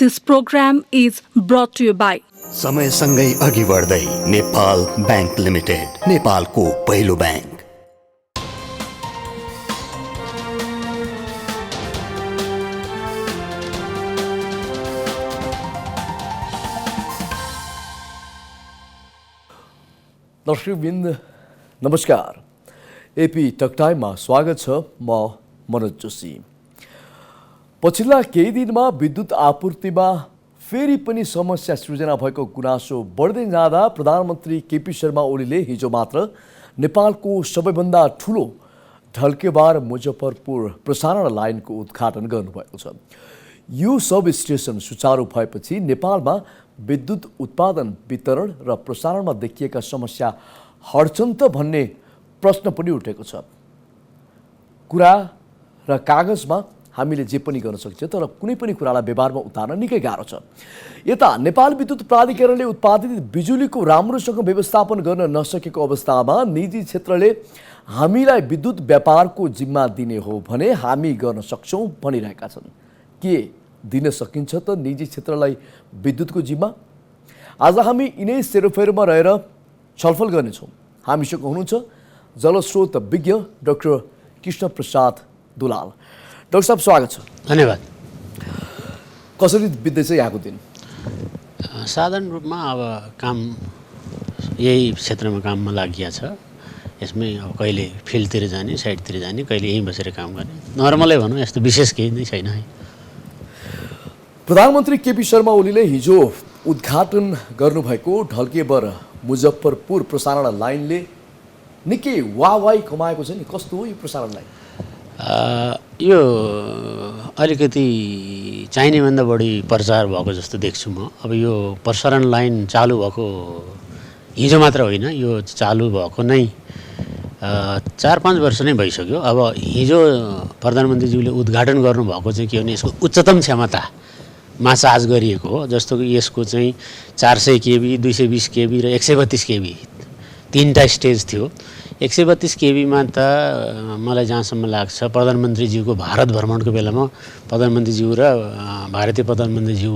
This program is brought to you by समयसँगै अघि बढ्दै नेपाल बैंक लिमिटेड, नेपालको पहिलो बैंक। दर्शकवृन्द नमस्कार, एपी टकटाइममा स्वागत छ। म मनोज जोशी। पछिल्ला केही दिनमा विद्युत आपूर्तिमा फेरि पनि समस्या सृजना भएको गुनासो बढ्दै जाँदा प्रधानमन्त्री केपी शर्मा ओलीले हिजो मात्र नेपालको सबैभन्दा ठुलो ढल्केबार मुजफ्फरपुर प्रसारण लाइनको उद्घाटन गर्नुभएको छ। यो सब स्टेसन सुचारू भएपछि नेपालमा विद्युत उत्पादन, वितरण र प्रसारणमा देखिएका समस्या हट्छन् त भन्ने प्रश्न पनि उठेको छ। कुरा र कागजमा हामीले जे पनि गर्न सक्छौँ, तर कुनै पनि कुरालाई व्यवहारमा उतार्न निकै गाह्रो छ। यता नेपाल विद्युत प्राधिकरणले उत्पादित बिजुलीको राम्रोसँग व्यवस्थापन गर्न नसकेको अवस्थामा निजी क्षेत्रले हामीलाई विद्युत व्यापारको जिम्मा दिने हो भने हामी गर्न सक्छौँ भनिरहेका छन्। के दिन सकिन्छ त निजी क्षेत्रलाई विद्युतको जिम्मा? आज हामी यिनै सेरोफेरोमा रहेर छलफल गर्नेछौँ। हामीसँग हुनुहुन्छ जलस्रोत विज्ञ डाक्टर कृष्ण प्रसाद दुलाल। डाक्टर साहब, स्वागत छ। धन्यवाद। कसरी बित्दैछ यहाँको दिन? साधारण रूपमा अब काम यही क्षेत्रमा काममा लागि छ। यसमै अब कहिले फिल्डतिर जाने, साइडतिर जाने, कहिले यहीँ बसेर काम गर्ने, नर्मलै भनौँ, यस्तो विशेष केही नै छैन है। प्रधानमन्त्री केपी शर्मा ओलीले हिजो उद्घाटन गर्नुभएको ढल्केबर मुजफ्फरपुर प्रसारण लाइनले निकै वाहवाही कमाएको छ नि। कस्तो हो यो प्रसारण लाइन? यो अलिकति चाहिनेभन्दा बढी प्रचार भएको जस्तो देख्छु म। अब यो प्रसारण लाइन चालु भएको हिजो मात्र होइन, यो चालु भएको नै 4-5 वर्ष नै भइसक्यो। अब हिजो प्रधानमन्त्रीज्यूले उद्घाटन गर्नुभएको चाहिँ के भने यसको उच्चतम क्षमतामा चार्ज गरिएको हो। जस्तो कि यसको चाहिँ 400 केबी, 220 केबी र 132 केबी तीनटा स्टेज थियो। 132 केबीमा त मलाई जहाँसम्म लाग्छ प्रधानमन्त्रीज्यूको भारत भ्रमणको बेलामा प्रधानमन्त्रीज्यू र भारतीय प्रधानमन्त्रीज्यू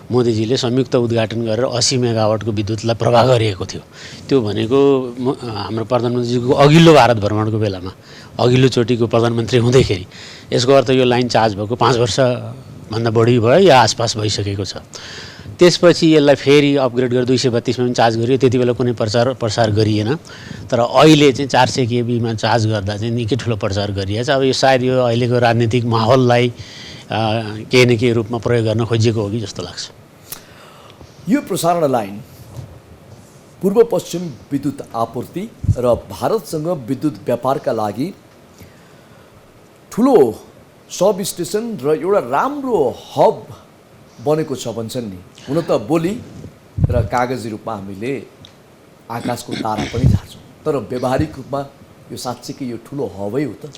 मोदीजीले संयुक्त उद्घाटन गरेर 80 मेगावाटको विद्युतलाई प्रवाह गरिएको थियो। त्यो भनेको हाम्रो प्रधानमन्त्रीज्यूको अघिल्लो भारत भ्रमणको बेलामा, अघिल्लो चोटिको प्रधानमन्त्री हुँदैखेरि। यसको अर्थ यो लाइन चार्ज भएको 5 वर्षभन्दा बढी भयो या आसपास भइसकेको छ। त्यसपछि यसलाई फेरि अपग्रेड गरेर 232 मा पनि चार्ज गरियो। त्यति बेला कुनै प्रसार गरिएन, तर अहिले चाहिँ 400 केबीमा चार्ज गर्दा चाहिँ निकै ठुलो प्रचार गरिएको छ। अब यो सायद यो अहिलेको राजनीतिक माहौललाई केही न केही रूपमा प्रयोग गर्न खोजिएको हो कि जस्तो लाग्छ। यो प्रसारण लाइन पूर्व पश्चिम विद्युत आपूर्ति र भारतसँग विद्युत व्यापारका लागि ठुलो सब स्टेसन र एउटा राम्रो हब बनेको छ भन्छन् नि। हुन त बोली र कागजी रूपमा हामीले आकाशको तारा पनि झार्छौँ, तर व्यावहारिक रूपमा यो साँच्चीकै यो ठुलो हबै हो त?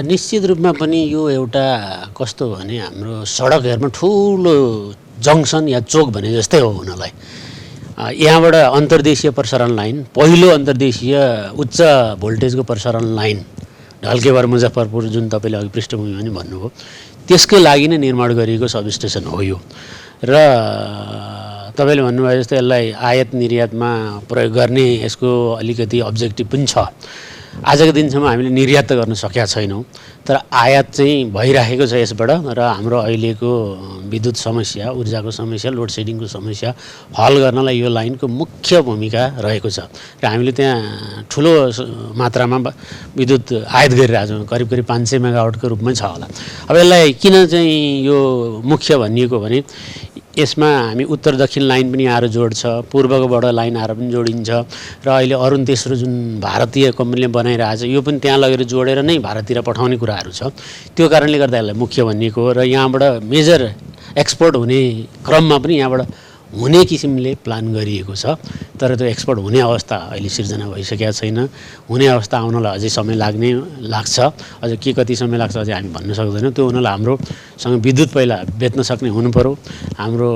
निश्चित रूपमा पनि यो एउटा कस्तो भने हाम्रो सडकहरूमा ठुलो जङ्सन या चोक भने जस्तै हो हुनलाई। यहाँबाट अन्तर्देशीय प्रसारण लाइन, पहिलो अन्तर्देशीय उच्च भोल्टेजको प्रसारण लाइन ढल्केबार मुजफ्फरपुर, जुन तपाईँले अघि पृष्ठभूमिमा पनि भन्नुभयो, त्यसकै लागि नै निर्माण गरिएको सब स्टेसन हो यो। र तपाईँले भन्नुभयो जस्तो यसलाई आयात निर्यातमा प्रयोग गर्ने यसको अलिकति अब्जेक्टिभ पनि छ। आजको दिनसम्म हामीले निर्यात त गर्न सकेका छैनौँ, तर आयात चाहिँ भइराखेको छ यसबाट। र हाम्रो अहिलेको विद्युत समस्या, ऊर्जाको समस्या, लोड सेडिङको समस्या हल गर्नलाई यो लाइनको मुख्य भूमिका रहेको छ। र हामीले त्यहाँ ठुलो मात्रामा विद्युत आयात गरिरहेछौँ, करिब 500 मेगावाटको रूपमै छ होला। अब यसलाई किन चाहिँ यो मुख्य भनिएको भने यसमा हामी उत्तर दक्षिण लाइन पनि आएर जोड्छ, पूर्वकोबाट लाइन आएर पनि जोडिन्छ, र अहिले अरुण तेस्रो जुन भारतीय कम्पनीले बनाइरहेछ यो पनि त्यहाँ लगेर जोडेर नै भारततिर पठाउने कुराहरू छ। त्यो कारणले गर्दा यसलाई मुख्य भनिएको हो। र यहाँबाट मेजर एक्सपोर्ट हुने क्रममा पनि यहाँबाट हुने किसिमले प्लान गरिएको छ, तर त्यो एक्सपोर्ट हुने अवस्था अहिले सिर्जना भइसकेका छैन। हुने अवस्था आउनलाई अझै समय लाग्छ। अझ के कति समय लाग्छ अझै हामी भन्न सक्दैनौँ। त्यो हुनलाई हाम्रोसँग विद्युत पहिला बेच्न सक्ने हुनुपऱ्यो, हाम्रो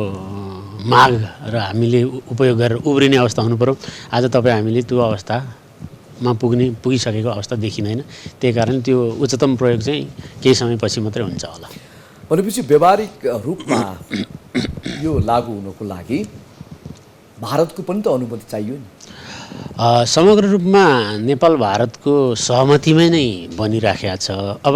माग र हामीले उपयोग गरेर उब्रिने अवस्था हुनुपऱ्यो। आज तपाईँ हामीले त्यो अवस्थामा पुगिसकेको अवस्था देखिँदैन। त्यही कारण त्यो उच्चतम प्रयोग चाहिँ केही समयपछि मात्रै हुन्छ होला। भनेपछि व्यावहारिक रूपमा यो लागू हुनको लागि भारतको पनि त अनुमति चाहियो नि। समग्र रूपमा नेपाल भारतको सहमतिमै नै बनिराखेको छ। अब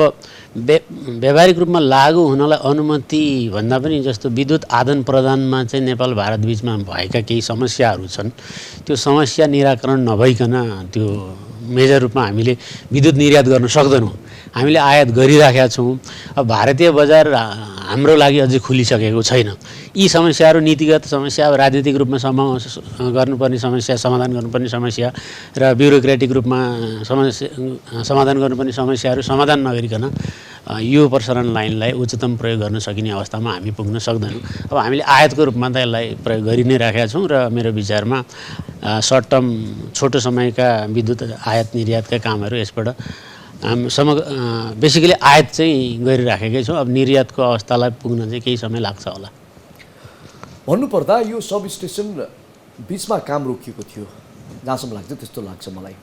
व्यावहारिक रूपमा लागू हुनलाई अनुमति भन्दा पनि जस्तो विद्युत आदान प्रदानमा चाहिँ नेपाल भारत बिचमा भएका केही समस्याहरू छन्, त्यो समस्या निराकरण नभइकन त्यो मेजर रूपमा हामीले विद्युत निर्यात गर्न सक्दैनौँ। हामीले आयात गरिराखेका छौँ। अब भारतीय बजार हाम्रो लागि अझै खुलिसकेको छैन। यी समस्याहरू नीतिगत समस्या, अब राजनीतिक रूपमा गर्नुपर्ने समस्या, समाधान गर्नुपर्ने समस्या र ब्युरोक्रेटिक रूपमा समाधान गर्नुपर्ने समस्याहरू समाधान नगरिकन यो प्रसारण लाइनलाई उच्चतम प्रयोग गर्न सकिने अवस्थामा हामी पुग्न सक्दैनौँ। अब हामीले आयातको रूपमा त यसलाई प्रयोग गरि नै राखेका छौँ र मेरो विचारमा सर्ट टर्म छोटो समयका विद्युत आयात निर्यातका कामहरू यसबाट बेसिकली आयात चाहिँ गरिराखेकै छौँ। अब निर्यातको अवस्थालाई पुग्न चाहिँ केही समय लाग्छ होला। भन्नुपर्दा यो सब स्टेसन बिचमा काम रोकिएको थियो, जहाँसम्म लाग्छ त्यस्तो लाग्छ मलाई,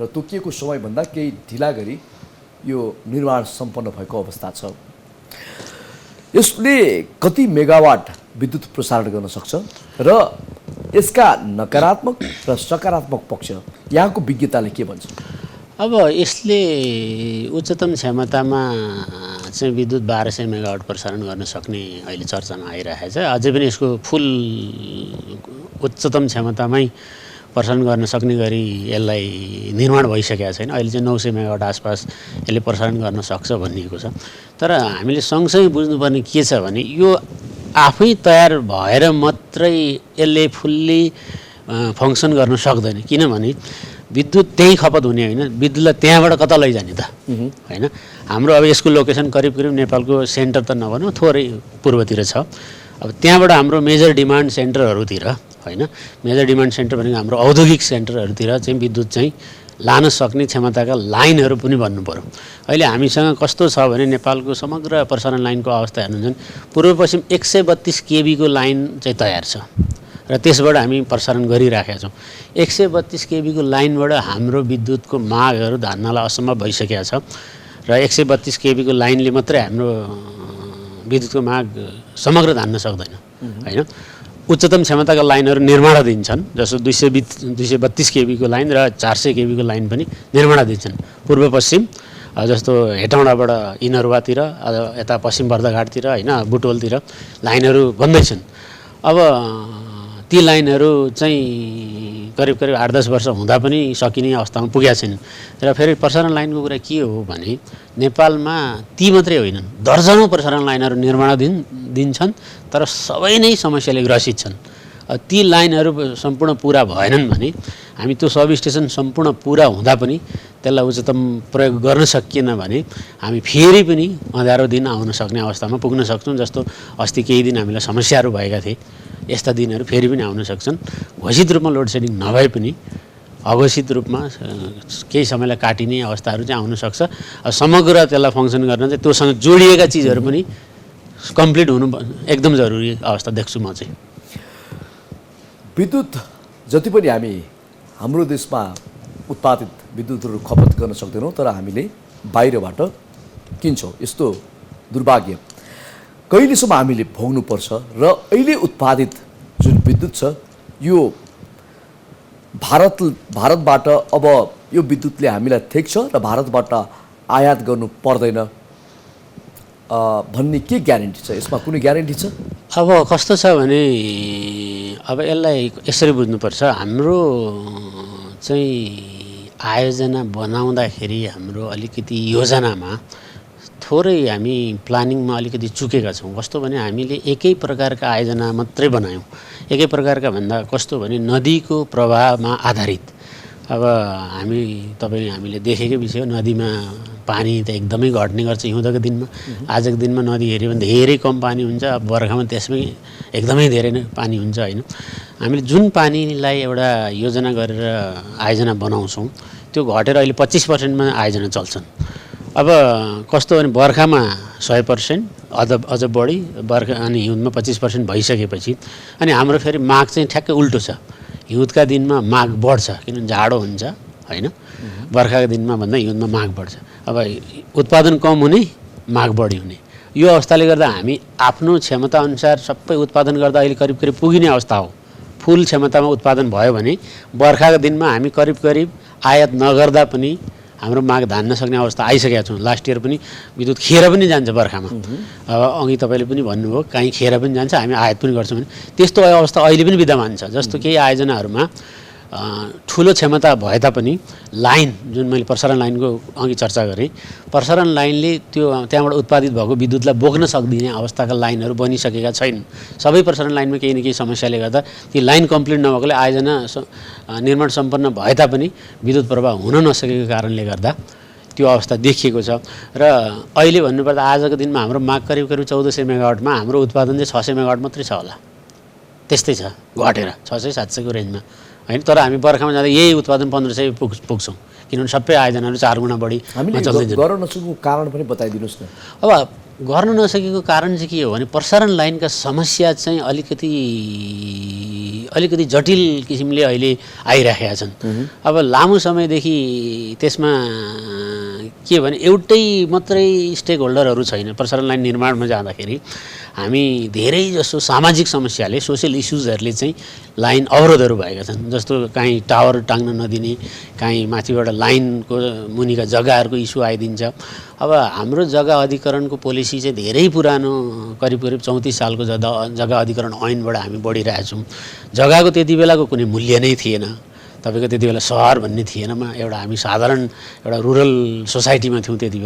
र तोकिएको समयभन्दा केही ढिला गरी यो निर्माण सम्पन्न भएको अवस्था छ। यसले कति मेगावाट विद्युत प्रसारण गर्न सक्छ र यसका नकारात्मक र सकारात्मक पक्ष यहाँको विज्ञताले के भन्छ? अब यसले उच्चतम क्षमतामा चाहिँ विद्युत 1200 मेगावाट प्रसारण गर्न सक्ने अहिले चर्चामा आइरहेको छ। अझै पनि यसको फुल उच्चतम क्षमतामै प्रसारण गर्न सक्ने गरी यसलाई निर्माण भइसकेको छैन। अहिले चाहिँ 900 मेगावाट आसपास यसले प्रसारण गर्न सक्छ भनिएको छ। तर हामीले सँगसँगै बुझ्नुपर्ने के छ भने यो आफै तयार भएर मात्रै यसले फुल्ली फङ्सन गर्न सक्दैन। किनभने विद्युत त्यहीँ खपत हुने होइन, विद्युतलाई त्यहाँबाट कता लैजाने त होइन। हाम्रो अब यसको लोकेसन करिब करिब नेपालको सेन्टर त नभनौँ, थोरै पूर्वतिर छ। अब त्यहाँबाट हाम्रो मेजर डिमान्ड सेन्टरहरूतिर होइन, मेजर डिमान्ड सेन्टर भनेको हाम्रो औद्योगिक सेन्टरहरूतिर चाहिँ विद्युत चाहिँ लान सक्ने क्षमताका लाइनहरू पनि भन्नु पऱ्यो। अहिले हामीसँग कस्तो छ भने नेपालको समग्र प्रसारण लाइनको अवस्था हेर्नुहुन्छ, पूर्व पश्चिम 132 केबीको लाइन चाहिँ तयार छ र त्यसबाट हामी प्रसारण गरिराखेका छौँ। 132 केबीको लाइनबाट हाम्रो विद्युतको मागहरू धान्नलाई असम्भव भइसकेको छ र 132 केबीको लाइनले मात्रै हाम्रो विद्युतको माग समग्र धान्न सक्दैन होइन। उच्चतम क्षमताका लाइनहरू निर्माणाधीन छन्, जस्तो 232 केबीको लाइन र 400 केबीको लाइन पनि निर्माणाधीन छन्। पूर्व पश्चिम जस्तो हेटौँडाबाट इनरुवातिर, यता पश्चिम बर्दाघाटतिर होइन, बुटवलतिर लाइनहरू बन्दैछन्। अब ती लाइनहरू चाहिँ करिब करिब 8-10 वर्ष हुँदा पनि सकिने अवस्थामा पुगेका छैनन्। र फेरि प्रसारण लाइनको कुरा के हो भने नेपालमा ती मात्रै होइनन्, दर्जनौँ प्रसारण लाइनहरू निर्माणाधीन छन्, तर सबै नै समस्याले ग्रसित छन्। ती लाइनहरू सम्पूर्ण पुरा भएनन् भने हामी त्यो सब स्टेसन सम्पूर्ण पुरा हुँदा पनि त्यसलाई उच्चतम प्रयोग गर्न सकिएन भने हामी फेरि पनि अँध्यारो दिन आउन सक्ने अवस्थामा पुग्न सक्छौँ। जस्तो अस्ति केही दिन हामीलाई समस्याहरू भएका थिए, यस्ता दिनहरू फेरि पनि आउन सक्छन्। घोषित रूपमा लोड सेडिङ नभए पनि अघोषित रूपमा केही समयलाई काटिने अवस्थाहरू चाहिँ आउन सक्छ। समग्र त्यसलाई फङ्सन गर्न चाहिँ त्योसँग जोडिएका चिजहरू पनि कम्प्लिट हुनु एकदम जरुरी अवस्था देख्छु म चाहिँ। विद्युत जति पनि हामी हाम्रो देशमा उत्पादित विद्युतहरू खपत गर्न सक्दैनौँ, तर हामीले बाहिरबाट किन्छौँ। यस्तो दुर्भाग्य कहिलेसम्म हामीले भोग्नुपर्छ र अहिले उत्पादित जुन विद्युत छ यो भारतबाट अब यो विद्युतले हामीलाई ठेक्छ र भारतबाट आयात गर्नु पर्दैन भन्ने के ग्यारेन्टी छ? यसमा कुनै ग्यारेन्टी छ? अब कस्तो छ भने अब यसलाई यसरी बुझ्नुपर्छ, हाम्रो चाहिँ आयोजना बनाउँदाखेरि हाम्रो अलिकति योजनामा थोरै हामी प्लानिङमा अलिकति चुकेका छौँ। कस्तो भने हामीले एकै प्रकारका आयोजना मात्रै बनायौँ। एकै प्रकारका भन्दा कस्तो भने नदीको प्रवाहमा आधारित। अब हामीले देखेकै विषय हो, नदीमा पानी त एकदमै घट्ने गर्छ हिउँदको दिनमा। आजको दिनमा नदी हेऱ्यो भने धेरै कम पानी हुन्छ, अब बर्खामा त्यसमै एकदमै धेरै नै पानी हुन्छ होइन। हामीले जुन पानीलाई एउटा योजना गरेर आयोजना बनाउँछौँ त्यो घटेर अहिले 25%मा आयोजना चल्छन्। अब कस्तो भने बर्खामा 100%, अझ बढी बर्खा अनि हिउँदमा 25% भइसकेपछि अनि हाम्रो फेरि माग चाहिँ ठ्याक्कै उल्टो छ। हिउँदका दिनमा माग बढ्छ किनभने जाडो हुन्छ होइन, बर्खाको दिनमा भन्दा हिउँदमा माग बढ्छ। अब उत्पादन कम हुने, माग बढी हुने। यो अवस्थाले गर्दा हामी आफ्नो क्षमताअनुसार सबै उत्पादन गर्दा अहिले करिब करिब पुगिने अवस्था हो। फुल क्षमतामा उत्पादन भयो भने बर्खाको दिनमा हामी करिब करिब आयात नगर्दा पनि हाम्रो माग धान्न सक्ने अवस्था आइसकेका छौँ। लास्ट इयर पनि विद्युत खेर पनि जान्छ बर्खामा। अब अघि तपाईँले पनि भन्नुभयो काहीँ खेर पनि जान्छ, हामी आयात पनि गर्छौँ भने त्यस्तो अवस्था अहिले पनि विद्यमान छ। जस्तो केही आयोजनाहरूमा ठुलो क्षमता भए तापनि लाइन, जुन मैले प्रसारण लाइनको अघि चर्चा गरेँ, प्रसारण लाइनले त्यो त्यहाँबाट उत्पादित भएको विद्युतलाई बोक्न सक्दिने अवस्थाका लाइनहरू बनिसकेका छैनन्। सबै प्रसारण लाइनमा केही न केही समस्याले गर्दा ती लाइन कम्प्लिट नभएकोले आयोजना निर्माण सम्पन्न भए तापनि विद्युत प्रवाह हुन नसकेको कारणले गर्दा त्यो अवस्था देखिएको छ। र अहिले भन्नुपर्दा आजको दिनमा हाम्रो माग करिब करिब 1400 मेगावाटमा हाम्रो उत्पादन चाहिँ 600 मेगावाट मात्रै छ होला, त्यस्तै छ, घटेर 600-700 को रेन्जमा होइन। तर हामी बर्खामा जाँदा यही उत्पादन 1500 पुग्छौँ, किनभने सबै आयोजनाहरू 4 गुणा बढी हामीले गर्न नसकेको कारण पनि बताइदिनुहोस् न। अब गर्न नसकेको कारण चाहिँ के हो भने प्रसारण लाइनका समस्या चाहिँ अलिकति जटिल किसिमले अहिले आइराखेका छन्। अब लामो समयदेखि त्यसमा के भने एउटै मात्रै स्टेक होल्डरहरू छैन। प्रसारण लाइन निर्माणमा जाँदाखेरि हामी धेरै जसो सामाजिक समस्याले, सोसियल इस्युजहरूले चाहिँ लाइन अवरोधहरू भएका छन्। जस्तो काहीँ टावर टाङ्न नदिने, काहीँ माथिबाट लाइनको मुनिका जग्गाहरूको इस्यु आइदिन्छ। अब हाम्रो जग्गा अधिकरणको पोलिसी चाहिँ धेरै पुरानो, करिब करिब 34 सालको जग्गा अधिकरण ऐनबाट हामी बढिरहेछौँ। जग्गाको त्यति बेलाको कुनै मूल्य नै थिएन। तपाईँको त्यति बेला सहर भन्ने थिएन, एउटा हामी साधारण एउटा रुरल सोसाइटीमा थियौँ त्यति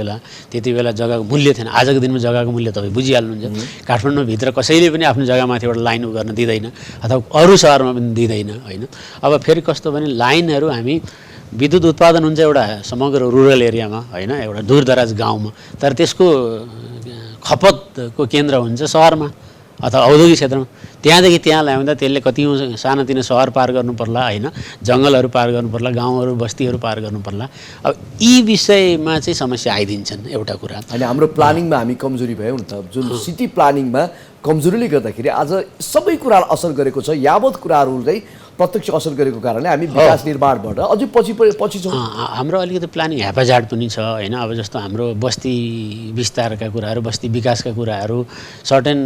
बेला जग्गाको मूल्य थिएन। आजको दिनमा जग्गाको मूल्य तपाईँ बुझिहाल्नुहुन्छ। काठमाडौँभित्र कसैले पनि आफ्नो जग्गामाथिबाट लाइन गर्न दिँदैन, अथवा अरू सहरमा पनि दिँदैन होइन। अब फेरि कस्तो भने लाइनहरू हामी विद्युत उत्पादन हुन्छ एउटा समग्र रुरल एरियामा होइन, एउटा दूरदराज गाउँमा, तर त्यसको खपतको केन्द्र हुन्छ सहरमा अथवा औद्योगिक क्षेत्रमा। त्यहाँदेखि त्यहाँ ल्याउँदा त्यसले कति सानातिना सहर पार गर्नु पर्ला होइन, जङ्गलहरू पार गर्नु पर्ला, गाउँहरू बस्तीहरू पार गर्नु पर्ला। अब यी विषयमा चाहिँ समस्या आइदिन्छन्। एउटा कुरा अनि हाम्रो प्लानिङमा हामी कमजोरी भयौँ नि त, जुन सिटी प्लानिङमा कमजोरीले गर्दाखेरि आज सबै कुरालाई असर गरेको छ। यावत कुराहरूलाई प्रत्यक्ष असर गरेको कारणले हामी विकास निर्माणबाट अझै पछि छौँ। हाम्रो अलिकति प्लानिङ हेफाजाट पनि छ होइन। अब जस्तो हाम्रो बस्ती विस्तारका कुराहरू, बस्ती विकासका कुराहरू, सर्टेन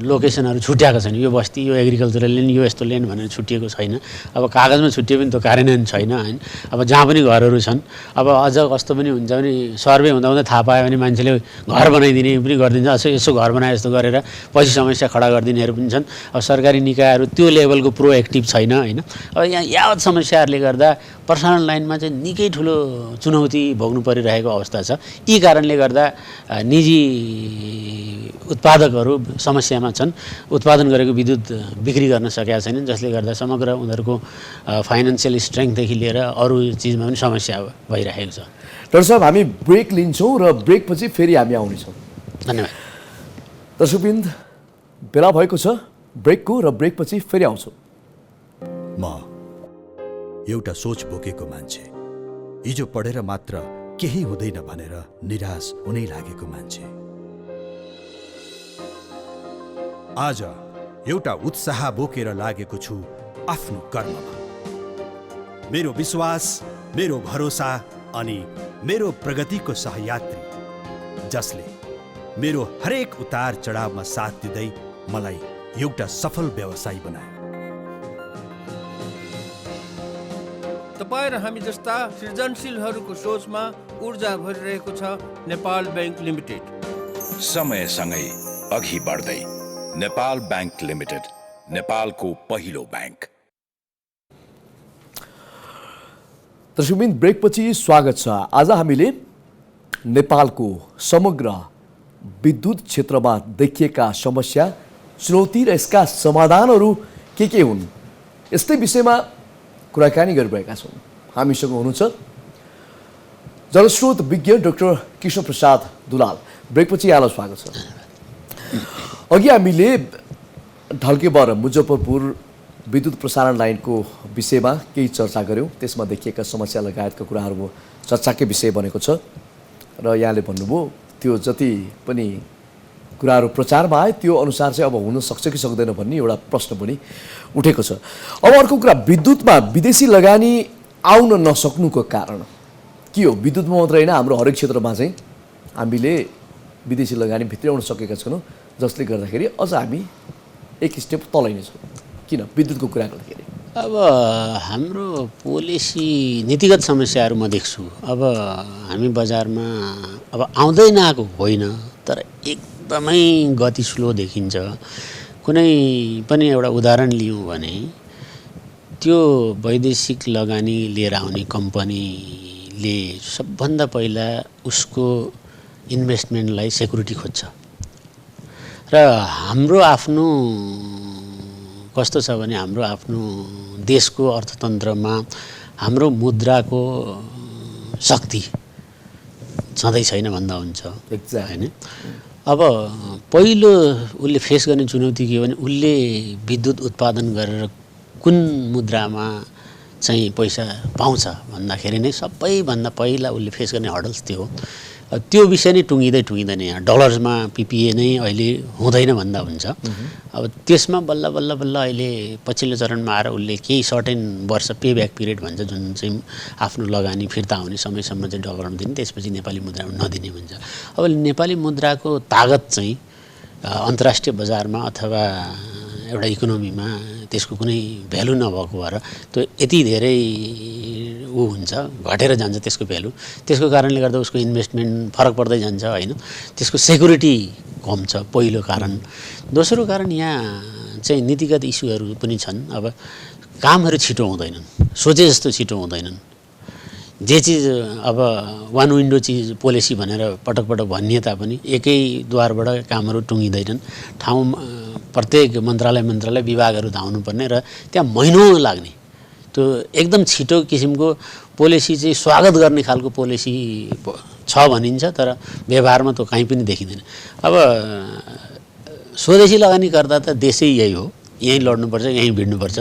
लोकेसनहरू छुट्याएको छैन। यो बस्ती, यो एग्रिकल्चरल ल्यान्ड, यो यस्तो ल्यान्ड भनेर छुट्टिएको छैन। अब कागजमा छुट्टिए पनि त्यो कार्यान्वयन छैन होइन। अब जहाँ पनि घरहरू छन्, अब अझ कस्तो पनि हुन्छ भने सर्वे हुँदा हुँदा थाहा पायो भने मान्छेले घर बनाइदिने पनि गरिदिन्छ। यसो घर बनाए जस्तो गरेर पछि समस्या खडा गरिदिनेहरू पनि छन्। अब सरकारी निकायहरू त्यो लेभलको प्रोएक्टिभ छैन होइन। अब यहाँ यावत समस्याहरूले गर्दा प्रसारण लाइनमा चाहिँ निकै ठुलो चुनौती भोग्नु परिरहेको अवस्था छ। यी कारणले गर्दा निजी उत्पादकहरू समस्यामा छन्। उत्पादन गरेको विद्युत बिक्री गर्न सकेका छैनन्, जसले गर्दा समग्र उनीहरूको फाइनेन्सियल स्ट्रेङ्थदेखि लिएर अरू चिजमा पनि समस्या भइरहेको छ। डाक्टर साहब, हामी ब्रेक लिन्छौँ र ब्रेकपछि फेरि हामी आउनेछौँ। धन्यवाद। दर्शकवृन्द, बेला भएको छ ब्रेकको र ब्रेकपछि फेरि आउँछौँ। म एउटा सोच बोकेको मान्छे, हिजो पढेर मात्र केही हुँदैन भनेर निराश हुनै लागेको मान्छे, आज एउटा उत्साह बोकेर लागेको छु आफ्नो कर्ममा। मेरो विश्वास, मेरो भरोसा अनि मेरो प्रगतिको सहयात्री, जसले मेरो हरेक उतार चढावमा साथ दिँदै मलाई एउटा सफल व्यवसायी बनायो। तपाईँ र हामी जस्ता सृजनशीलहरूको सोचमा ऊर्जा भरिरहेको छ नेपाल बैंक लिमिटेड। समयसँगै अघि बढ्दै नेपाल बैंक लिमिटेड, नेपालको पहिलो बैंक। दर्शकवृन्द, ब्रेकपछि स्वागत छ। आज हामीले नेपालको समग्र विद्युत क्षेत्रमा देखिएका समस्या, चुनौती र यसका समाधानहरू के हुन्, यस्तै विषयमा कुराकानी गरिरहेका छौँ। हामीसँग हुनुहुन्छ जलस्रोत विज्ञ डाक्टर कृष्ण प्रसाद दुलाल। ब्रेकपछि यहाँलाई स्वागत छ। अघि हामीले ढल्केबर मुजफ्फरपुर विद्युत प्रसारण लाइनको विषयमा केही चर्चा गऱ्यौँ। त्यसमा देखिएका समस्या लगायतका कुराहरू चर्चाकै विषय बनेको छ र यहाँले भन्नुभयो त्यो जति पनि कुराहरू प्रचारमा आए त्यो अनुसार चाहिँ अब हुन सक्छ कि सक्दैन भन्ने एउटा प्रश्न पनि उठेको छ। अब अर्को कुरा, विद्युतमा विदेशी लगानी आउन नसक्नुको कारण के हो? विद्युतमा मात्र होइन, हाम्रो हरेक क्षेत्रमा चाहिँ हामीले विदेशी लगानी भित्राउन सकेका छैनौँ, जसले गर्दाखेरि अझ हामी एक स्टेप तलै नै छौँ। किन विद्युतको कुरा गर्दाखेरि अब हाम्रो पोलिसी नीतिगत समस्याहरू म देख्छु। अब हामी बजारमा अब आउँदै नआएको होइन, तर एकदमै गति स्लो देखिन्छ। कुनै पनि एउटा उदाहरण लियौँ भने त्यो वैदेशिक लगानी लिएर आउने कम्पनीले सबभन्दा पहिला उसको इन्भेस्टमेन्टलाई सेक्युरिटी खोज्छ र हाम्रो आफ्नो कस्तो छ भने हाम्रो आफ्नो देशको अर्थतन्त्रमा हाम्रो मुद्राको शक्ति छँदै छैन भन्दा हुन्छ हैन। अब पहिलो उसले फेस गर्ने चुनौती के हो भने उसले विद्युत उत्पादन गरेर कुन मुद्रामा चाहिँ पैसा पाउँछ भन्दाखेरि नै सबैभन्दा पहिला उसले फेस गर्ने हर्डल्स त्यो हो। त्यो विषय नै टुङ्गिँदैन यहाँ डलर्समा पिपिए नै अहिले हुँदैन भन्दा हुन्छ। अब त्यसमा बल्ल बल्ल बल्ल अहिले पछिल्लो चरणमा आएर उसले केही सर्टेन वर्ष पे ब्याक पिरियड भन्छ, जुन चाहिँ आफ्नो लगानी फिर्ता आउने समयसम्म चाहिँ डलरमा दिने, त्यसपछि नेपाली मुद्रामा नदिने भन्छ। अब नेपाली मुद्राको तागत चाहिँ अन्तर्राष्ट्रिय बजारमा अथवा एउटा इकोनोमीमा त्यसको कुनै भ्यालु नभएको भएर त्यो यति धेरै ऊ हुन्छ, घटेर जान्छ त्यसको भ्यालु। त्यसको कारणले गर्दा उसको इन्भेस्टमेन्ट फरक पर्दै जान्छ होइन। त्यसको सेक्युरिटी कम छ पहिलो कारण। दोस्रो कारण यहाँ चाहिँ नीतिगत इस्युहरू पनि छन्। अब कामहरू छिटो हुँदैनन्, सोचे जस्तो छिटो हुँदैनन्। जे चिज अब वान विन्डो चिज पोलिसी भनेर पटक पटक भनिए तापनि एकै द्वारबाट कामहरू टुङ्गिँदैनन्। ठाउँ प्रत्येक मन्त्रालय विभागहरू धाउनुपर्ने र त्यहाँ महिनौँ लाग्ने, त्यो एकदम छिटो किसिमको पोलिसी चाहिँ स्वागत गर्ने खालको पोलिसी छ भनिन्छ, तर व्यवहारमा त्यो कहीँ पनि देखिँदैन। अब स्वदेशी लगानी गर्दा त देशै यही हो, यहीँ लड्नुपर्छ, यहीँ भिड्नुपर्छ,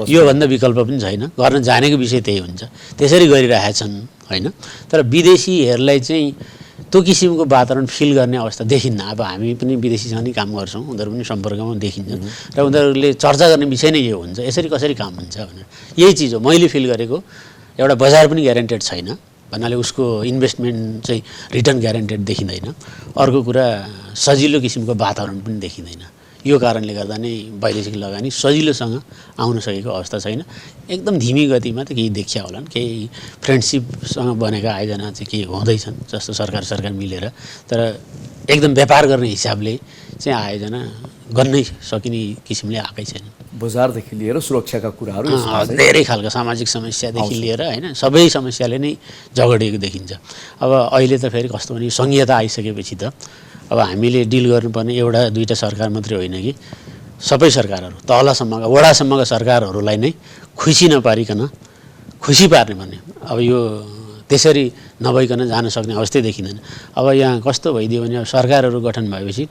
योभन्दा विकल्प पनि छैन। गर्न जानेको विषय त्यही हुन्छ, त्यसरी गरिरहेका छन् होइन। तर विदेशीहरूलाई चाहिँ त्यो किसिमको वातावरण फिल गर्ने अवस्था देखिन्न। अब हामी पनि विदेशीसँग नै काम गर्छौँ, उनीहरू पनि सम्पर्कमा देखिन्छ र उनीहरूले चर्चा गर्ने विषय नै यो हुन्छ, यसरी कसरी काम हुन्छ भनेर। यही चिज हो मैले फिल गरेको। एउटा बजार पनि ग्यारेन्टेड छैन भन्नाले उसको इन्भेस्टमेन्ट चाहिँ रिटर्न ग्यारेन्टेड देखिँदैन। अर्को कुरा सजिलो किसिमको वातावरण पनि देखिँदैन। यो कारणले गर्दा नै वैदेशिक लगानी सजिलोसँग आउन सकेको अवस्था छैन। एकदम धीमी गतिमा त केही देखिया होलान्, केही फ्रेन्डसिपसँग बनेका आयोजना चाहिँ केही हुँदैछन् जस्तो सरकार मिलेर, तर एकदम व्यापार गर्ने हिसाबले चाहिँ आयोजना गर्नै सकिने किसिमले आएकै छैन। बजारदेखि लिएर सुरक्षाका कुराहरू धेरै खालका सामाजिक समस्यादेखि लिएर होइन सबै समस्याले नै झगडिएको देखिन्छ। अब अहिले त फेरि कस्तो भने सङ्घीयता आइसकेपछि त अब हामीले डिल गर्नुपर्ने एउटा दुईवटा सरकार मात्रै होइन कि सबै सरकारहरू तलसम्मका वडासम्मका सरकारहरूलाई नै खुसी नपारिकन खुसी पार्ने भन्ने। अब यो त्यसरी नभइकन जान सक्ने अवस्थै देखिँदैन। अब यहाँ कस्तो भइदियो भने अब सरकारहरू गठन भएपछि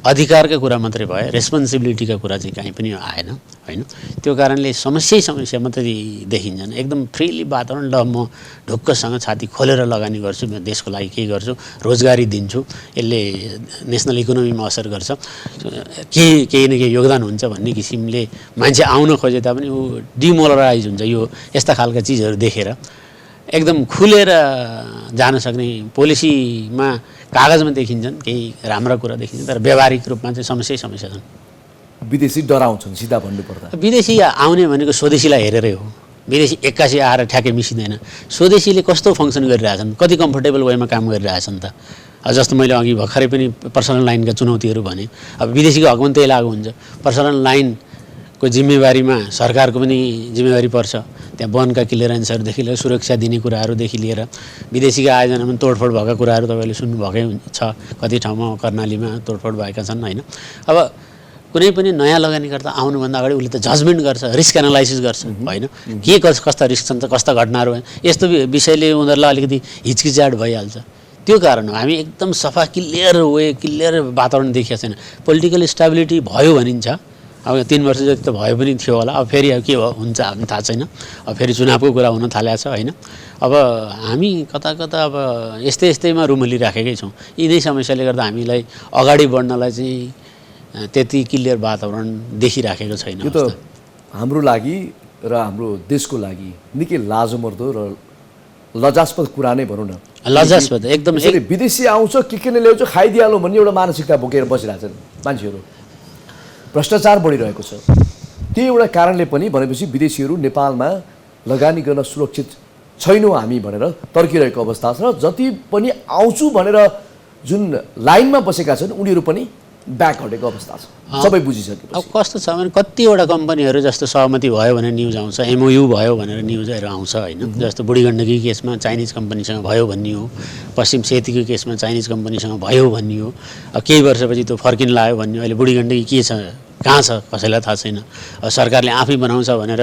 अधिकारका कुरा मात्रै भयो, रेस्पोन्सिबिलिटीका कुरा चाहिँ कहीँ पनि आएन होइन। त्यो कारणले समस्या मात्रै देखिन्छन्। एकदम फ्रिली वातावरण, ल म ढुक्कसँग छाती खोलेर लगानी गर्छु, म देशको लागि केही गर्छु, रोजगारी दिन्छु, यसले नेसनल इकोनोमीमा असर गर्छ, केही न केही योगदान हुन्छ भन्ने किसिमले मान्छे आउन खोजे तापनि ऊ डिमोरलाइज हुन्छ। यो यस्ता खालका चिजहरू देखेर एकदम खुलेर जान सक्ने पोलिसीमा कागजमा देखिन्छन् केही राम्रा कुरा देखिन्छ, तर व्यावहारिक रूपमा चाहिँ समस्या छन्। विदेशी डराउँछन् सिधा भन्नुपर्दा। विदेशी आउने भनेको स्वदेशीलाई हेरेरै हो। विदेशी एक्कासी आएर ठ्याक्कै मिसिँदैन। स्वदेशीले कस्तो फङ्सन गरिरहेछन्, कति कम्फर्टेबल वेमा काम गरिरहेछन् त। जस्तो मैले अघि भर्खरै पनि पर्सनल लाइनका चुनौतीहरू भने, अब विदेशीको हकमा त्यही लागु हुन्छ। पर्सनल लाइनको जिम्मेवारीमा सरकारको पनि जिम्मेवारी पर्छ। त्यहाँ वनका क्लियरेन्सहरूदेखि लिएर सुरक्षा दिने कुराहरूदेखि लिएर विदेशीका आयोजनामा तोडफोड भएका कुराहरू तपाईँले सुन्नुभएकै छ। कति ठाउँमा कर्णालीमा तोडफोड भएका छन् होइन। अब कुनै पनि नयाँ लगानीकर्ता आउनुभन्दा अगाडि उसले त जजमेन्ट गर्छ, रिस्क एनालाइसिस गर्छ होइन। के कस्ता रिस्क छन् त, कस्ता घटनाहरू भयो, यस्तो विषयले उनीहरूलाई अलिकति हिचकिचाहट भइहाल्छ। त्यो कारण हो हामी एकदम सफा क्लियर वातावरण देखिएको छैन। पोलिटिकल स्टेबिलिटी भयो भनिन्छ, अब 3 वर्ष जति त भयो पनि थियो होला। अब फेरि अब के हुन्छ हामी थाहा छैन। अब फेरि चुनावको कुरा हुन थालेको छ होइन। अब हामी कता अब यस्तैमा रुमलिराखेकै छौँ। यिनै समस्याले गर्दा हामीलाई अगाडि बढ्नलाई चाहिँ त्यति क्लियर वातावरण देखिराखेको छैन। यो त हाम्रो लागि र हाम्रो देशको लागि निकै लाजमर्दो र लजास्पद कुरा नै भनौँ न। लज्जास्पद एकदम यसरी विदेशी आउँछ के नै ल्याउँछ खाइदिइहालौँ भन्ने एउटा मानसिकता बोकेर बसिरहेछन् मान्छेहरू। भ्रष्टाचार बढिरहेको छ। त्यही एउटा कारणले पनि भनेपछि विदेशीहरू नेपालमा लगानी गर्न सुरक्षित छैनौँ हामी भनेर तर्किरहेको अवस्था छ र जति पनि आउँछु भनेर जुन लाइनमा बसेका छन् उनीहरू पनि ब्याक हटेको अवस्था छ। सबै बुझिसकेपछि अब कस्तो छ भने कतिवटा कम्पनीहरू जस्तो सहमति भयो भनेर न्युज आउँछ, MOU भयो भनेर न्युजहरू आउँछ होइन। जस्तो बुढी गण्डकी केसमा चाइनिज कम्पनीसँग भयो भन्ने हो, पश्चिम सेतीको केसमा चाइनिज कम्पनीसँग भयो भन्ने हो। अब केही वर्षपछि त्यो फर्किन लाग्यो भन्ने। अहिले बुढी गण्डकी के छ कहाँ छ कसैलाई थाहा छैन। अब सरकारले आफै बनाउँछ भनेर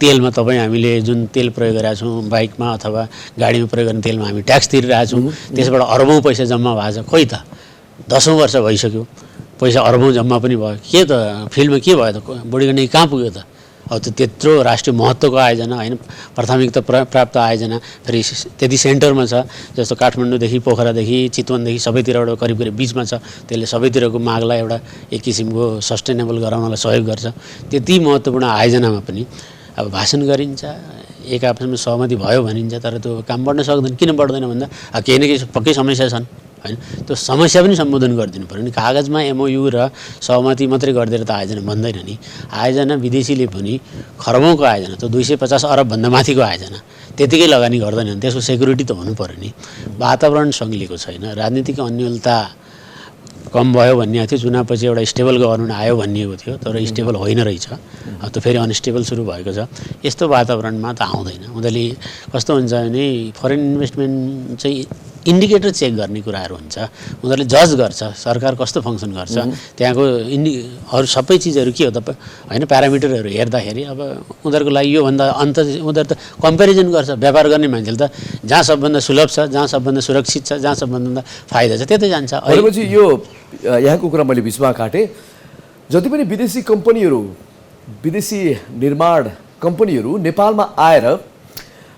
तेलमा तपाईँ हामीले जुन तेल प्रयोग गरेका छौँ बाइकमा अथवा गाडीमा प्रयोग गर्ने तेलमा हामी ट्याक्स तिरिरहेको छौँ, त्यसबाट अरबौँ पैसा जम्मा भएको छ। खोइ त 10औँ वर्ष भइसक्यो, पैसा अरबौँ जम्मा पनि भयो। के त फिल्डमा के भयो त? बुढी गण्डकी कहाँ पुग्यो त? अब त त्यत्रो राष्ट्रिय महत्त्वको आयोजना होइन, प्राथमिकता प्राप्त आयोजना, फेरि त्यति सेन्टरमा छ। जस्तो काठमाडौँदेखि पोखरादेखि चितवनदेखि सबैतिरबाट करिब करिब बिचमा छ। त्यसले सबैतिरको मागलाई एउटा एक किसिमको सस्टेनेबल गराउनलाई सहयोग गर्छ। त्यति महत्त्वपूर्ण आयोजनामा पनि अब भाषण गरिन्छ, एक आपसमा सहमति भयो भनिन्छ, तर त्यो काम बढ्न सक्दैन। किन बढ्दैन भन्दा केही न केही पक्कै समस्या छन् होइन। त्यो समस्या पनि सम्बोधन गरिदिनु पऱ्यो नि। कागजमा MOU र सहमति मात्रै गरिदिएर त आयोजना बन्दैन नि। आयोजना विदेशीले पनि खरबौँको आयोजना, त्यो 250 अरबभन्दा माथिको आयोजना, त्यतिकै लगानी गर्दैनन्। त्यसको सेक्युरिटी त हुनु पऱ्यो नि। वातावरण सङ्गिलेको छैन, राजनीतिक अन्यलता कम भयो भन्ने थियो। चुनावपछि एउटा स्टेबल गभर्मेन्ट आयो भनिएको थियो, तर स्टेबल होइन रहेछ। अब त फेरि अनस्टेबल सुरु भएको छ। यस्तो वातावरणमा त आउँदैन। उनीहरूले कस्तो हुन्छ भने फरेन इन्भेस्टमेन्ट चाहिँ इन्डिकेटर चेक गर्ने कुराहरू हुन्छ। उनीहरूले जज गर्छ सरकार कस्तो फङ्सन गर्छ, त्यहाँको अरू सबै चिजहरू के हो त होइन, प्यारामिटरहरू हेर्दाखेरि अब उनीहरूको लागि योभन्दा उनीहरू त कम्पेरिजन गर्छ। व्यापार गर्ने मान्छेले त जहाँ सबभन्दा सुलभ छ, जहाँ सबभन्दा सुरक्षित छ, जहाँ सबभन्दा फाइदा छ त्यतै जान्छ। भनेपछि यो यहाँको कुरा मैले बिचमा काटेँ। जति पनि विदेशी कम्पनीहरू, विदेशी निर्माण कम्पनीहरू नेपालमा आएर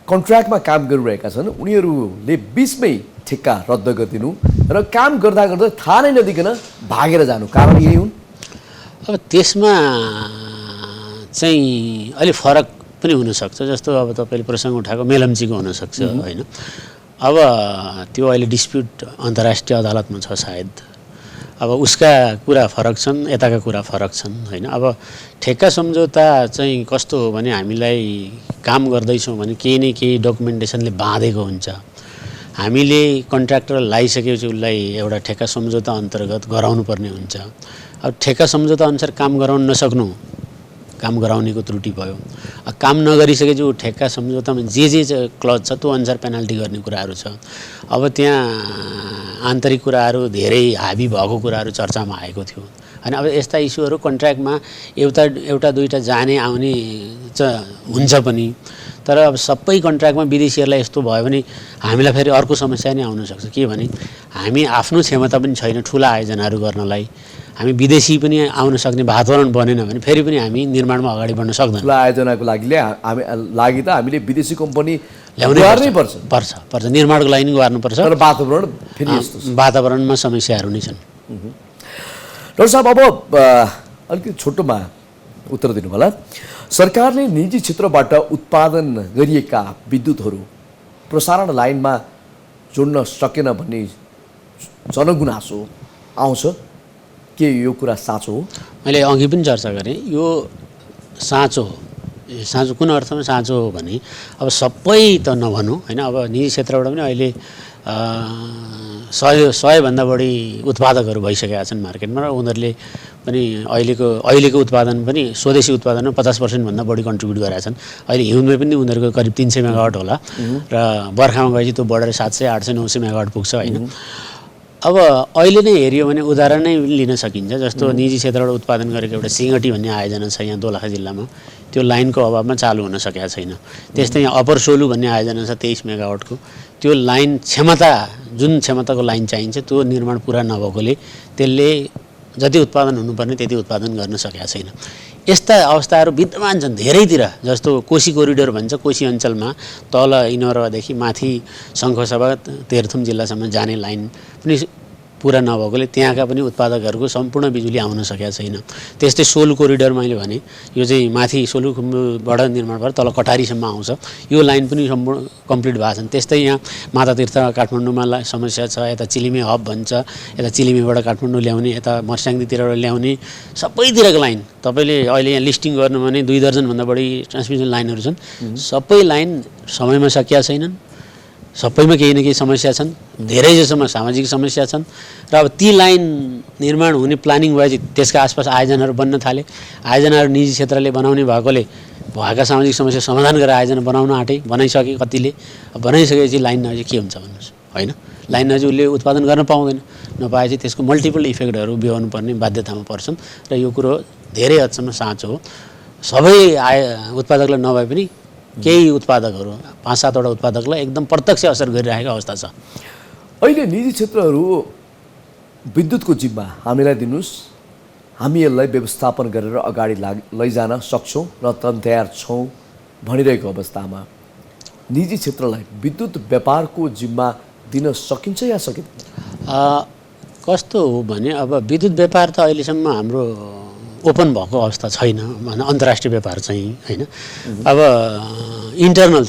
कन्ट्र्याक्टमा काम गरिरहेका छन्, उनीहरूले बिचमै ठेक्का रद्द गरिदिनु र काम गर्दा गर्दा थाहा नै नदिकन भागेर जानु, कारण यही हुन्। अब त्यसमा चाहिँ अलि फरक पनि हुनसक्छ। जस्तो अब तपाईँले प्रसङ्ग उठाएको मेलम्चीको हुनसक्छ होइन। अब त्यो अहिले डिस्प्युट अन्तर्राष्ट्रिय अदालतमा छ सायद। अब उसका कुरा फरक छन्, यताका कुरा फरक छन् होइन। अब ठेक्का सम्झौता चाहिँ कस्तो हो भने हामीलाई काम गर्दैछौँ भने केही न केही डकुमेन्टेसनले बाँधेको हुन्छ। हामीले कन्ट्र्याक्टर लगाइसकेपछि उसलाई एउटा ठेक्का सम्झौता अन्तर्गत गराउनु पर्ने हुन्छ। अब ठेक्का सम्झौता अनुसार काम गराउन नसक्नु, काम गराउनेको त्रुटि भयो। काम नगरिसकेपछि ऊ ठेक्का सम्झौतामा जे क्लज छ त्यो अनुसार पेनाल्टी गर्ने कुराहरू छ। अब त्यहाँ आन्तरिक कुराहरू धेरै हाबी भएको कुराहरू चर्चामा आएको थियो होइन। अब यस्ता इस्युहरू कन्ट्र्याक्टमा एउटा दुईवटा जाने आउने हुन्छ पनि, तर अब सबै कन्ट्र्याक्टमा विदेशीहरूलाई यस्तो भयो भने हामीलाई फेरि अर्को समस्या नै आउन सक्छ। के भने हामी आफ्नो क्षमता पनि छैन ठुला आयोजनाहरू गर्नलाई। हामी विदेशी पनि आउन सक्ने वातावरण बनेन भने फेरि पनि हामी निर्माणमा अगाडि बढ्न सक्दैनौँ। ठुला आयोजनाको लागि त हामीले विदेशी कम्पनी ल्याउनै पर्छ। निर्माणको लागि गर्नुपर्छ, तर वातावरण फेरि यस्तो छ। वातावरणमा समस्याहरू नै छन्। डाक्टर साहब, अब अलिकति छोटोमा उत्तर दिनु होला। सरकारले निजी क्षेत्रबाट उत्पादन गरिएका विद्युतहरू प्रसारण लाइनमा जोड्न सकेन भन्ने जनगुनासो आउँछ के यो कुरा साँचो हो? मैले अघि पनि चर्चा गरेँ, यो साँचो हो। साँचो कुन अर्थमा साँचो हो भने अब सबै त नभनौँ होइन। अब निजी क्षेत्रबाट पनि अहिले 100भन्दा बढी उत्पादकहरू भइसकेका छन् मार्केटमा र उनीहरूले पनि अहिलेको उत्पादन पनि स्वदेशी उत्पादनमा 50% बढी कन्ट्रिब्युट गरेका छन्। अहिले हिउँदमा पनि उनीहरूको करिब 300 मेगावाट होला र बर्खामा गएपछि त्यो बढेर 700, 800, 900 मेगावाट पुग्छ होइन। अब अहिले नै हेऱ्यो भने उदाहरण नै लिन सकिन्छ। जस्तो निजी क्षेत्रबाट उत्पादन गरेको एउटा सिङ्गटी भन्ने आयोजना छ यहाँ दोलखा जिल्लामा, त्यो लाइनको अभावमा चालु हुन सकेका छैन। त्यस्तै यहाँ अप्पर सोलु भन्ने आयोजना छ 23 मेगावाटको, त्यो लाइन जुन क्षमताको लाइन चाहिन्छ त्यो निर्माण पुरा नभएकोले त्यसले जति उत्पादन हुनुपर्ने त्यति उत्पादन गर्न सकेका छैन। यस्ता अवस्थाहरू विद्यमान छन् धेरैतिर। जस्तो कोशी कोरिडोर भन्छ, कोशी अञ्चलमा तल इनरवादेखि माथि शङ्खसभा तेह्रथुम जिल्लासम्म जाने लाइन पनि पुरा नभएकोले त्यहाँका पनि उत्पादकहरूको सम्पूर्ण बिजुली आउन सकेका छैन। त्यस्तै सोल कोरिडोर मैले भने यो चाहिँ माथि सोलुखुम्बुबाट निर्माण भएर तल कटारीसम्म आउँछ, यो लाइन पनि सम्पूर्ण कम्प्लिट भएको छैन। त्यस्तै यहाँ मातातीर्थ काठमाडौँमा समस्या छ, यता चिलिमे हब भन्छ, यता चिलिमेबाट काठमाडौँ ल्याउने, यता मर्स्याङदीतिरबाट ल्याउने, सबैतिरको लाइन तपाईँले अहिले यहाँ लिस्टिङ गर्नु भने 2 दर्जनभन्दा बढी ट्रान्समिसन लाइनहरू छन्। सबै लाइन समयमा सकिया छैनन्, सबैमा केही न केही समस्या छन्, धेरै जसोमा सामाजिक समस्या छन् र अब ती लाइन निर्माण हुने प्लानिङ भएपछि त्यसका आसपास आयोजनाहरू बन्न थाले। आयोजनाहरू निजी क्षेत्रले बनाउने भएकोले भएका सामाजिक समस्या समाधान गरेर आयोजना बनाउन आँटे, बनाइसके कतिले। बनाइसकेपछि लाइन नजिक के हुन्छ भन्नुहोस्, होइन? लाइन नजिक उसले उत्पादन गर्न पाउँदैन, नपाएपछि त्यसको मल्टिपल इफेक्टहरू बिहोर्नु पर्ने बाध्यतामा पर्छन् र यो कुरो धेरै हदसम्म साँचो हो। सबै उत्पादकलाई नभए पनि केही उत्पादकहरू 5-7वटा उत्पादकलाई एकदम प्रत्यक्ष असर गरिरहेको अवस्था छ। अहिले निजी क्षेत्रहरू विद्युतको जिम्मा हामीलाई दिनुहोस्, हामी यसलाई व्यवस्थापन गरेर अगाडि लैजान सक्छौँ र तयार छौँ भनिरहेको अवस्थामा निजी क्षेत्रलाई विद्युत व्यापारको जिम्मा दिन सकिन्छ या सकिँदैन? कस्तो हो भने अब विद्युत व्यापार त अहिलेसम्म हाम्रो ओपन भएको अवस्था छैन, भने अन्तर्राष्ट्रिय व्यापार चाहिँ होइन। अब इन्टरनल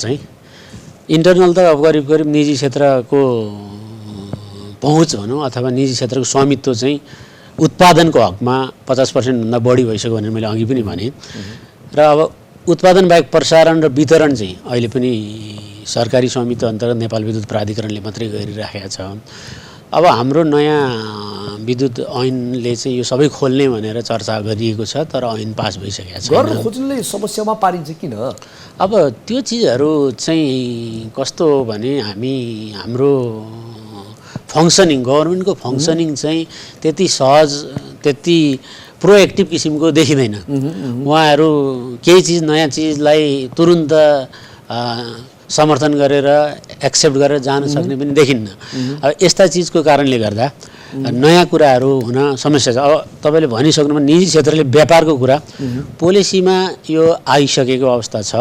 त अब करिब निजी क्षेत्रको पहुँच भनौँ अथवा निजी क्षेत्रको स्वामित्व चाहिँ उत्पादनको हकमा 50% बढी भइसक्यो भनेर मैले अघि पनि भने। र अब उत्पादन बाहेक प्रसारण र वितरण चाहिँ अहिले पनि सरकारी स्वामित्व अन्तर्गत नेपाल विद्युत प्राधिकरणले मात्रै गरिराखेको छ। अब हाम्रो नयाँ विद्युत ऐनले चाहिँ यो सबै खोल्ने भनेर चर्चा गरिएको छ, तर ऐन पास भइसकेको छ। गर्न खोज्नुले समस्यामा पारिन्छ किन? अब त्यो चिजहरू चाहिँ कस्तो हो भने हाम्रो फङ्सनिङ, गभर्मेन्टको फङ्सनिङ चाहिँ त्यति सहज, त्यति प्रोएक्टिभ किसिमको देखिँदैन। उहाँहरू केही चिज, नयाँ चिजलाई तुरुन्त समर्थन गरेर एक्सेप्ट गरेर जान सक्ने पनि देखिन्न। अब यस्ता चिजको कारणले गर्दा नयाँ कुराहरू हुन समस्या छ। अब तपाईँले भनिसक्नुभयो निजी क्षेत्रले व्यापारको कुरा पोलिसीमा यो आइसकेको अवस्था छ,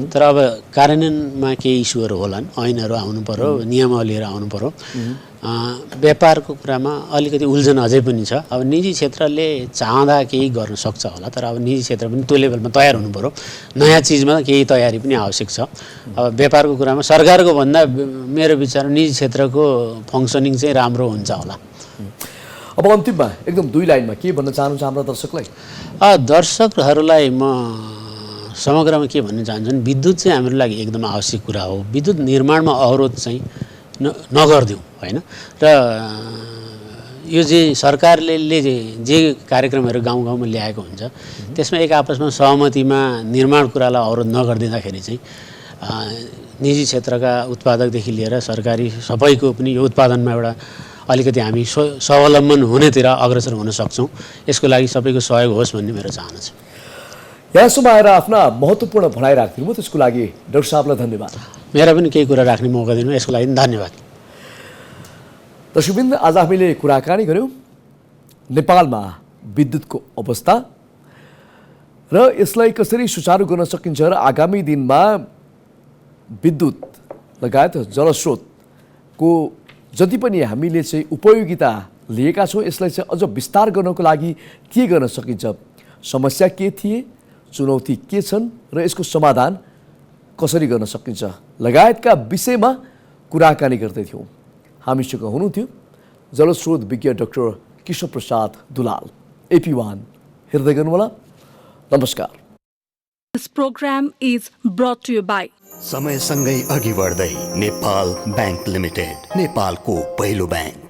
तर अब कार्यान्वयनमा केही इस्युहरू होलान्, ऐनहरू आउनु पर्यो, नियमावलीहरू आउनु पर्यो। व्यापारको कुरामा अलिकति उल्झन अझै पनि छ। अब निजी क्षेत्रले चाहँदा केही गर्न सक्छ होला, तर अब निजी क्षेत्र पनि त्यो लेभलमा तयार हुनु पर्यो। नयाँ चिजमा केही तयारी पनि आवश्यक छ। अब व्यापारको कुरामा सरकारको भन्दा मेरो विचार निजी क्षेत्रको फङ्सनिङ चाहिँ राम्रो हुन्छ होला। अब अन्तिममा एकदम 2 लाइनमा के भन्न चाहनुहुन्छ हाम्रा दर्शकलाई? दर्शकहरूलाई म समग्रमा के भन्न चाहन्छु भने विद्युत चाहिँ हाम्रो लागि एकदम आवश्यक कुरा हो। विद्युत निर्माणमा अवरोध चाहिँ नगरिदिउँ, होइन? र यो चाहिँ सरकारले जे कार्यक्रमहरू गाउँ गाउँमा ल्याएको हुन्छ त्यसमा एक आपसमा सहमतिमा निर्माण कुरालाई अवरोध नगरिदिँदाखेरि चाहिँ निजी क्षेत्रका उत्पादकदेखि लिएर सरकारी सबैको पनि यो उत्पादनमा एउटा अलिकति हामी स्वावलम्बन हुनेतिर अग्रसर हुन सक्छौँ। यसको लागि सबैको सहयोग होस् भन्ने मेरो चाहना छ। यहाँसम्म आएर आफ्ना महत्त्वपूर्ण भनाइ राखिदिनु भयो, त्यसको लागि डाक्टर साहबलाई धन्यवाद। मेरा पनि केही कुरा राख्ने मौका दिनु, यसको लागि धन्यवाद। दर्शकवृन्द, आज हामीले कुराकानी गऱ्यौँ नेपालमा विद्युतको अवस्था र यसलाई कसरी सुचारू गर्न सकिन्छ र आगामी दिनमा विद्युत लगायत जलस्रोतको जति पनि हामीले चाहिँ उपयोगिता लिएका छौँ यसलाई चाहिँ अझ विस्तार गर्नको लागि के गर्न सकिन्छ, समस्या के थिए, चुनौती के छन् र यसको समाधान कसरी गर्न सकिन्छ लगायतका विषयमा कुराकानी गर्दै थियौँ। हामीसँग हुनुहुन्थ्यो जलस्रोत विज्ञ डाक्टर किशोर प्रसाद दुलाल। AP1 हेर्दै गर्नुहोला। नमस्कार। This program is brought to you by समयसँगै अघि बढ्दै नेपाल बैंक लिमिटेड, नेपालको पहिलो बैंक।